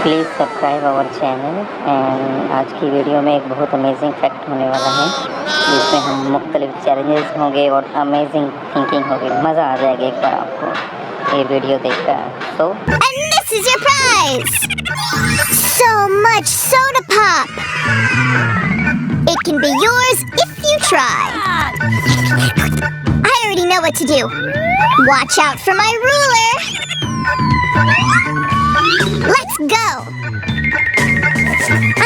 Please subscribe our channel and आज की video में एक बहुत अमेजिंग फैक्ट होने वाला है जिसमें हम मुख्तलिफ चैलेंजेस होंगे और अमेजिंग थिंकिंग होगी। मज़ा आ जाएगा एक बार आपको ये वीडियो देखकर। So and this is your prize. So much soda pop. It can be yours if you try. I already know what to do. Watch out for my ruler. Let's go.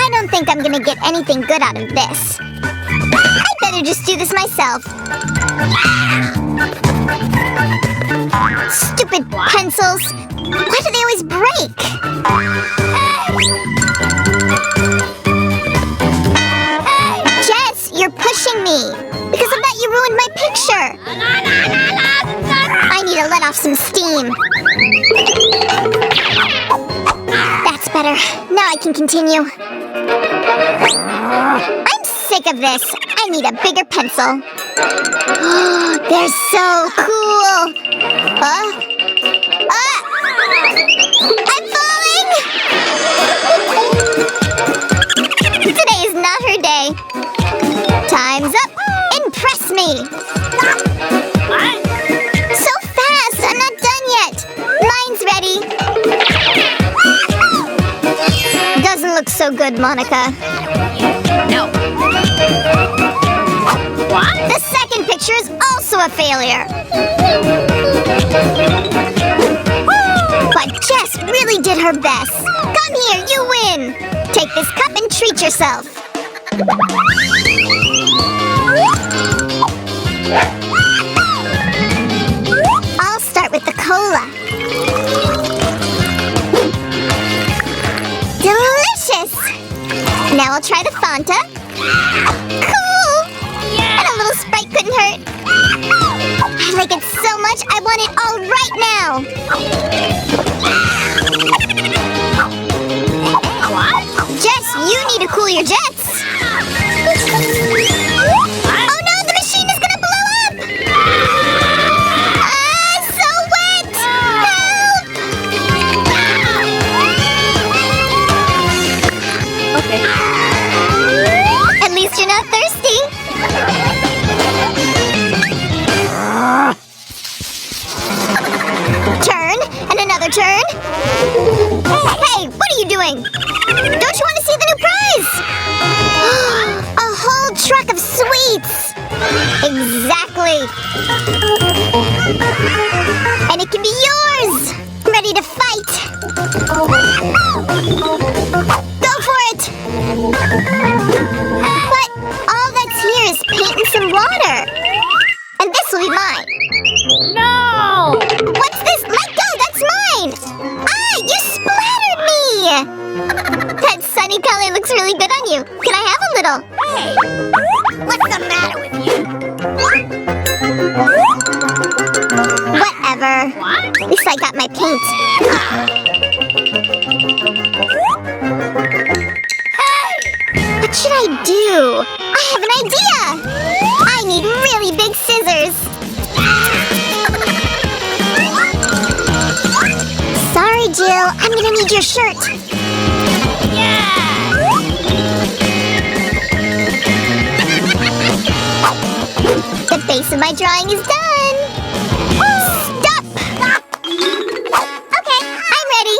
I don't think I'm gonna get anything good out of this. I better just do this myself. Stupid pencils. Why do they always break? Jess, you're pushing me. Because of that, you ruined my picture. I need to let off some steam. That's better. Now I can continue. I'm sick of this. I need a bigger pencil. They're so cool. I'm falling. Today is not her day. Time's up. Impress me. So fast. I'm not done yet. Mine's ready. Doesn't look so good, Monica. No. What? The second picture is also a failure. But Jess really did her best. Come here, you win. Take this cup and treat yourself. I'll start with the cola. Delicious. Now I'll try the Fanta. Cool. And a little Sprite couldn't hurt. I like it so much, I want it all right now. What? Jess, you need to cool your jets. Oh no, the machine is gonna blow up. So wet. Help. Okay. At least you're not thirsty. Turn, and another turn. Hey, what are you doing? Don't you want to see the new prize? A whole truck of sweets. Exactly. And it can be yours. I'm ready to fight. Go for it. But all that's here is paint and some water. And this will be mine. No! What's this? Let go! That's mine! Ah! You splattered me! That sunny color looks really good on you. Can I have a little? Hey! What's the matter with you? Whatever. What? At least I got my paint. Hey! What should I do? I have an idea! I need really big scissors. Sorry, Jill. I'm gonna need your shirt. Yeah! The base of my drawing is done. Stop! Okay, I'm ready.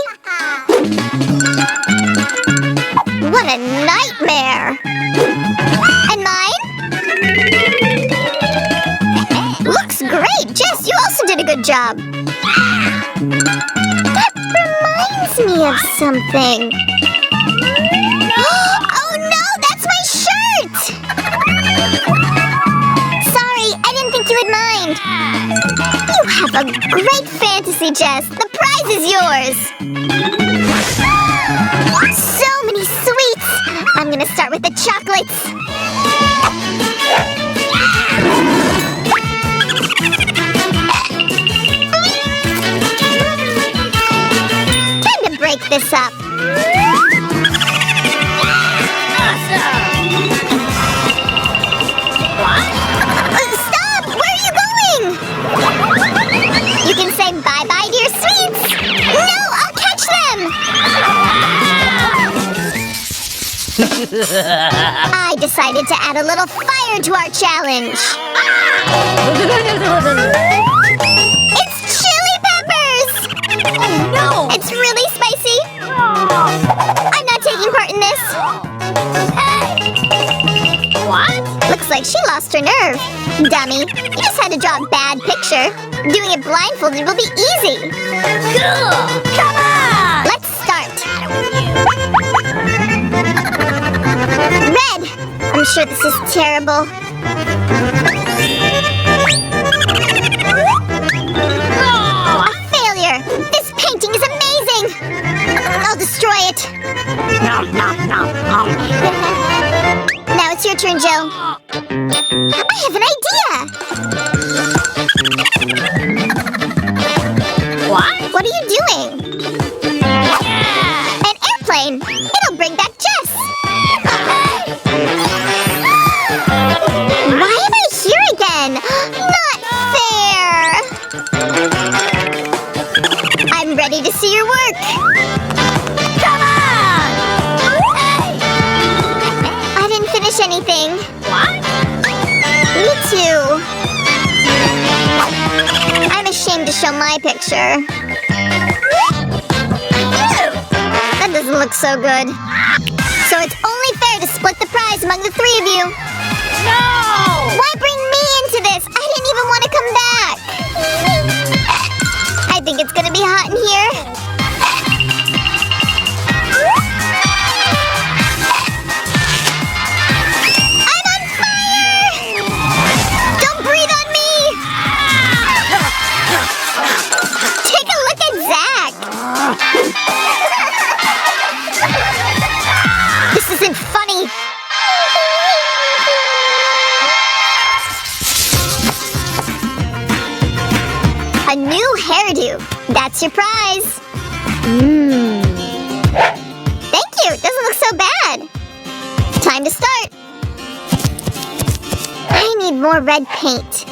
What a nightmare. And mine? Looks great. Jess, you also did a good job. That reminds me of something. Oh no, that's my shirt! Sorry, I didn't think you would mind. You have a great fantasy, Jess. The prize is yours. So many sweets. I'm gonna start with the chocolates. Time to break this up. Stop! Where are you going? You can say bye-bye to your sweets. No, I'll catch them. I decided to add a little fire to our challenge. It's chili peppers! No! It's really spicy. I'm not taking part in this. What? Looks like she lost her nerve. Dummy, you just had to draw a bad picture. Doing it blindfolded will be easy. Cool! Come on! Let's start. Red! I'm sure this is terrible. Oh! A failure! This painting is amazing! I'll destroy it. No, no, no, no. Now it's your turn, Joe. I have an idea! What? What are you doing? Yeah! An airplane! It'll bring back Jess! Why am I here again? Not fair! I'm ready to see your work! Come on! Hey! I didn't finish anything. What? Me too. I'm ashamed to show my picture. That doesn't look so good. So it's only fair to split the prize among the three of you. No! Why bring me into this? I didn't even want to come back. I think it's gonna be hot in here. I'm on fire! Don't breathe on me! Take a look at Zach! This isn't funny. A new hairdo. That's your prize. Thank you. Doesn't look so bad. Time to start. I need more red paint.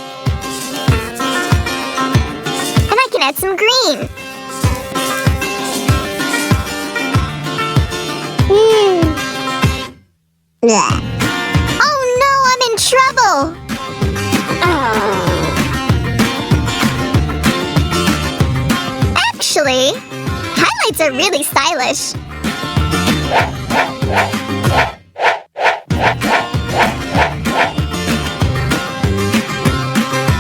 And I can add some green. Oh no, I'm in trouble. Actually, highlights are really stylish.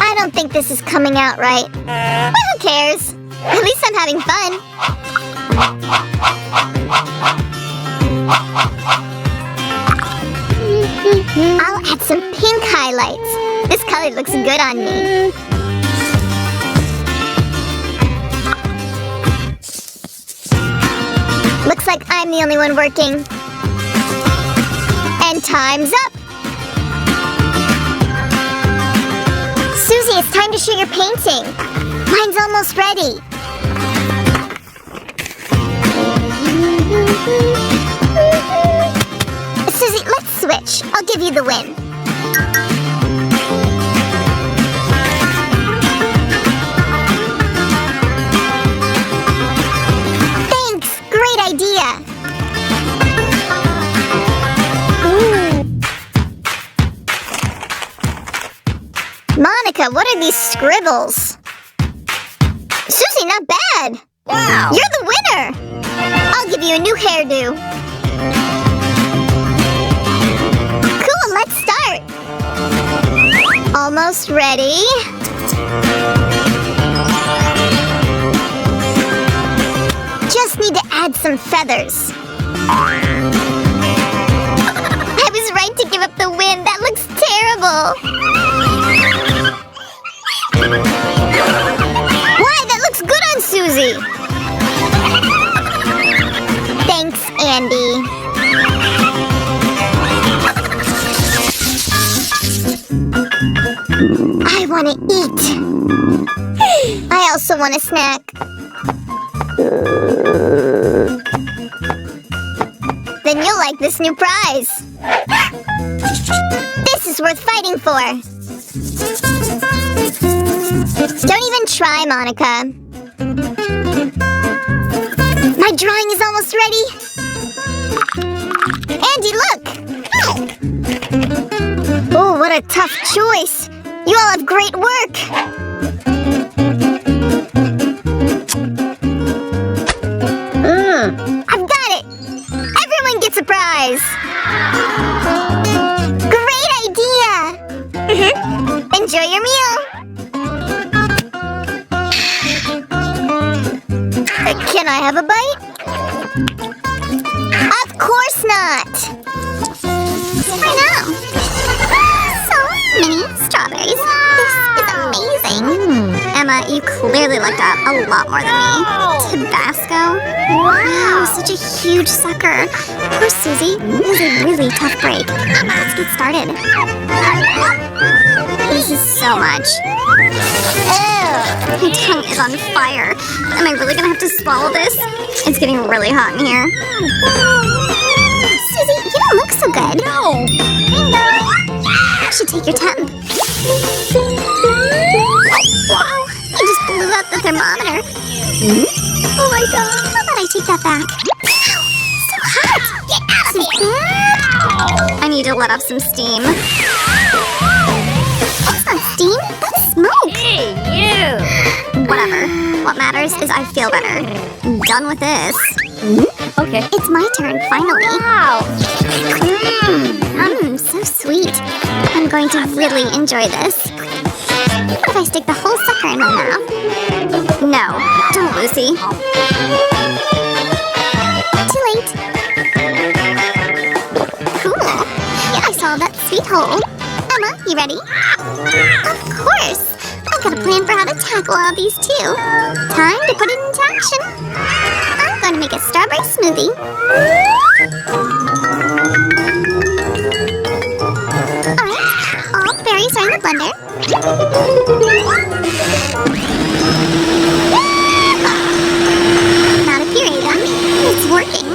I don't think this is coming out right. But who cares? At least I'm having fun. I'll add some pink highlights. This color looks good on me. Looks like I'm the only one working. And time's up! Susie, it's time to show your painting. Mine's almost ready. Susie, let's switch. I'll give you the win. Thanks! Great idea! Monica, what are these scribbles? Susie, not bad! Wow! You're the winner! I'll give you a new hairdo. Cool, let's start! Almost ready. Just need to add some feathers. I was right to give up the win. That looks terrible. Why? That looks good on Susie. Thanks, Andy. I want to eat. I also want a snack. Then you'll like this new prize. This is worth fighting for. Don't even try, Monica. My drawing is almost ready. Andy, look! a tough choice. You all have great work. I've got it. Everyone gets a prize. Great idea. Enjoy your meal. Can I have a bite? Of course not. I know. So many strawberries. This is amazing. Emma, you clearly looked up a lot more than me. Tabasco? Wow, such a huge sucker. Poor Susie. It was a really tough break. Let's get started. This is so much. My tongue is on fire. Am I really gonna have to swallow this? It's getting really hot in here. Susie, you don't look so good. No. I should take your temp. Wow, you just blew out the thermometer. Oh my god. How about I take that back? Ow, so hot. Get out of here. I need to let off some steam. That's not steam, that's smoke. Hey, you. Whatever. What matters is I feel better. Done with this. Okay. It's my turn, finally. Wow. So sweet. I'm going to really enjoy this. What if I stick the whole sucker in my mouth? No, don't, Lucy. Too late. Cool. Yeah, I saw that sweet hole. Emma, you ready? Of course. I've got a plan for how to tackle all these too. Time to put it into action. I'm going to make a strawberry smoothie. Alright, all berries are in the blender. Now to puree them. It's working.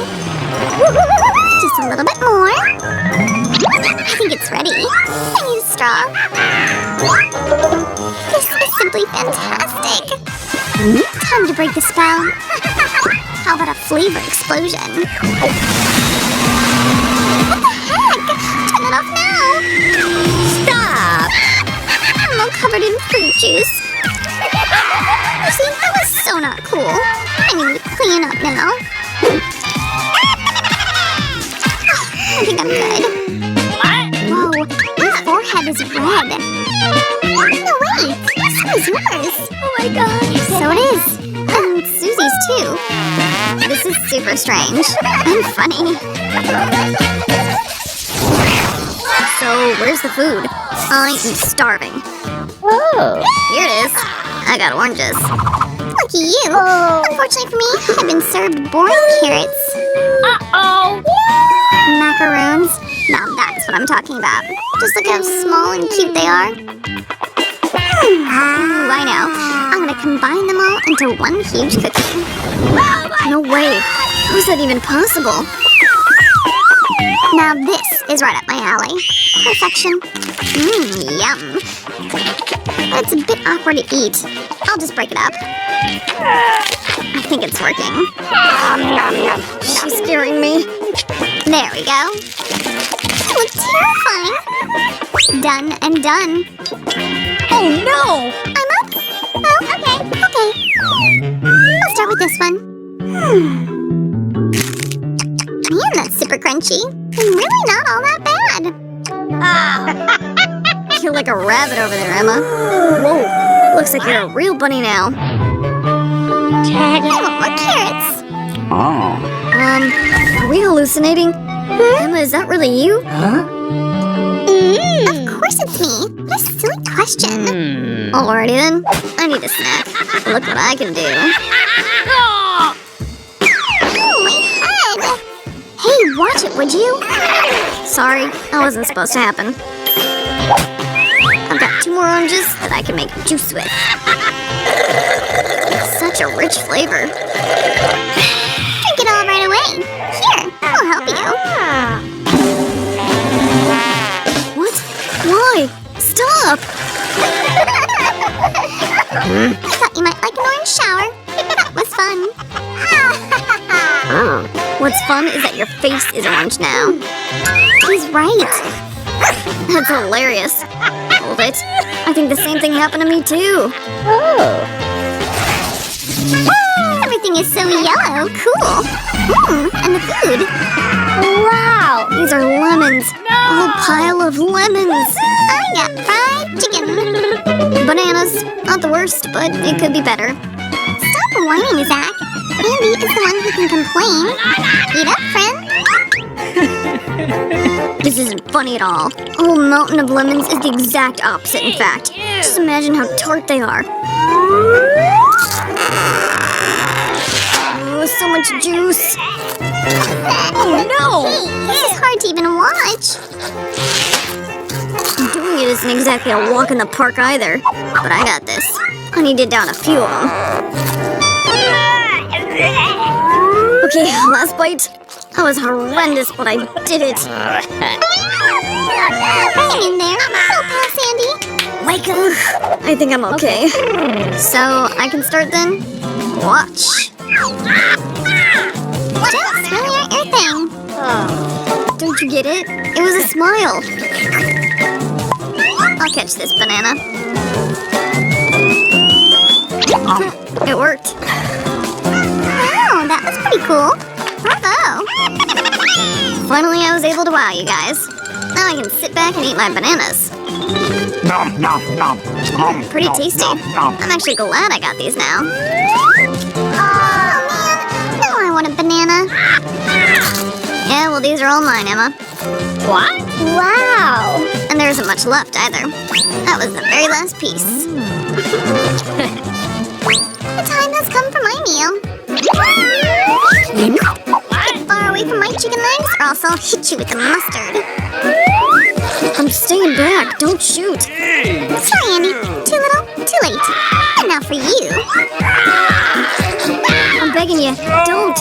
Just a little bit more. I think it's ready. I need a straw. This is simply fantastic. Time to break the spell. How about a flavor explosion? What the heck? Turn it off now. Stop. I'm all covered in fruit juice. See, that was so not cool. I need to clean up now. I think I'm good. What? Whoa, your forehead is red. No, wait. So is yours. Oh my god. So it is. And Susie's too. This is super strange. And funny. So, where's the food? I am starving. Oh. Here it is. I got oranges. Lucky you. Unfortunately for me, I've been served boring carrots. Uh-oh. Macaroons. Now that's what I'm talking about. Just look how small and cute they are. Ooh, I know. I'm gonna combine them all into one huge cookie. No way. How is that even possible? Now this is right up my alley. Perfection. Yum. But it's a bit awkward to eat. I'll just break it up. I think it's working. She's scaring me. There we go. It looks terrifying. Done and done. Oh no! I'm up? Oh, okay. I'll start with this one. Man, that's super crunchy. And really not all that bad. You're like a rabbit over there, Emma. Whoa, looks like you're a real bunny now. I want more carrots. Are we hallucinating? Emma, is that really you? Of course it's me. What a silly question. Alrighty then. I need a snack. Look what I can do. Oh, my head. Hey, watch it, would you? Sorry, that wasn't supposed to happen. I've got 2 more oranges that I can make juice with. It's such a rich flavor. Drink it all right away. Here, I'll help you. What? Why? Stop! I thought you might like an orange shower. That was fun. What's fun is that your face is orange now. He's right. That's hilarious. Hold it. I think the same thing happened to me too. Everything is so yellow. Cool. And the food. Wow, these are lemons. A whole pile of lemons. I got fried chicken. Bananas. Not the worst, but it could be better. Stop whining, Zach. Andy is the one who can complain. Eat up, friend. This isn't funny at all. A whole mountain of lemons is the exact opposite, in fact. Just imagine how tart they are. Oh, so much juice. Oh no! Hey, this is hard to even watch. Doing it isn't exactly a walk in the park either. But I got this. I need to down a few of them. Okay, last bite. That was horrendous, but I did it. Hang in there. I'll pass, Andy. Wake up. I think I'm okay. So, I can start then? Watch. Jokes really aren't your thing. Don't you get it? It was a smile. I'll catch this banana. It worked. Wow, that was pretty cool. Bravo. Finally, I was able to wow you guys. Now I can sit back and eat my bananas. Pretty tasty. I'm actually glad I got these now. Oh, man. Now I want a banana. Yeah, well, these are all mine, Emma. What? Wow. And there isn't much left either. That was the very last piece. The time has come for my meal. Get far away from my chicken legs, or else I'll hit you with the mustard. I'm staying back. Don't shoot. Sorry, Andy. Too little, too late. And now for you. I'm begging you. Don't.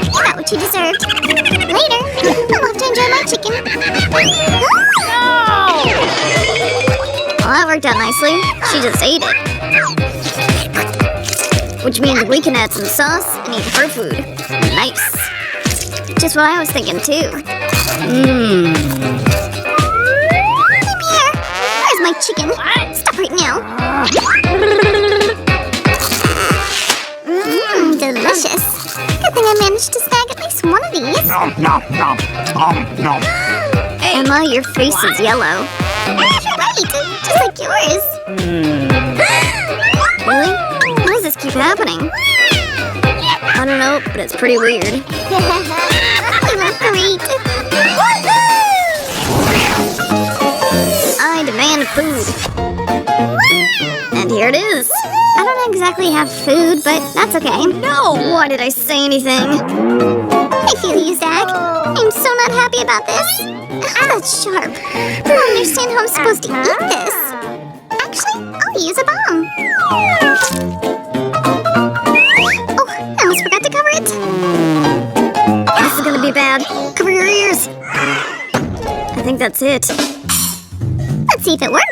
You got what you deserved. Later, I'll have to enjoy my chicken. Well, that worked out nicely. She just ate it. Which means we can add some sauce and eat her food. Nice. Just what I was thinking too. I'm here. Where's my chicken? Stop right now. Delicious. Good thing I managed to snag at least one of these. Emma, your face is yellow. You're right, just like yours. Really? Why does this keep happening? I don't know, but it's pretty weird. We look great. I demand food. And here it is. I don't exactly have food, but that's okay. No! Why did I say anything? I feel you, Zach. I'm so not happy about this. That's sharp. I don't understand how I'm supposed to eat this. Actually, I'll use a bomb. Oh, I almost forgot to cover it. This is gonna be bad. Cover your ears. I think that's it. Let's see if it worked.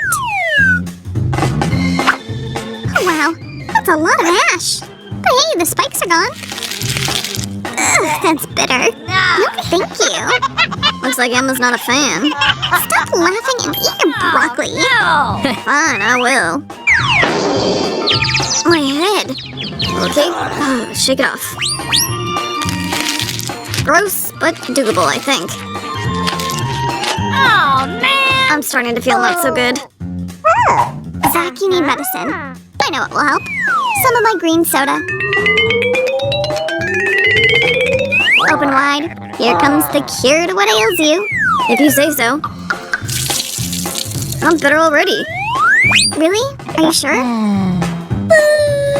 Oh, wow. That's a lot of ash. But hey, the spikes are gone. Ugh, that's bitter. No, thank you. Looks like Emma's not a fan. Stop laughing and eat your broccoli. Fine, I will. My head. Okay, shake it off. Gross, but doable, I think. Oh, man. I'm starting to feel not so good. Zach, you need medicine. I know it will help. Some of my green soda. Open wide. Here comes the cure to what ails you. If you say so. I'm better already. Really? Are you sure?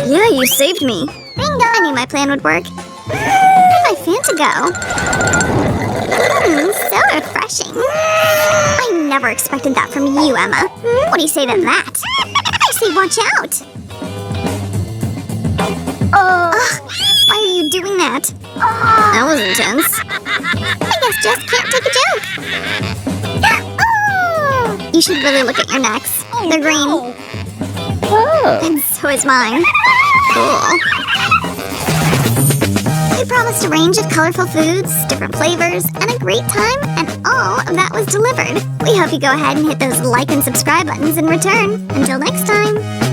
Yeah, you saved me. Bingo! I knew my plan would work. Where'd my Fanta go? So refreshing. I never expected that from you, Emma. What do you say to that? I say watch out. Why are you doing that? That was intense. I guess just can't take a joke. You should really look at your necks. They're green. And so is mine. Cool. promised a range of colorful foods, different flavors, and a great time, and all of that was delivered. We hope you go ahead and hit those like and subscribe buttons in return. Until next time.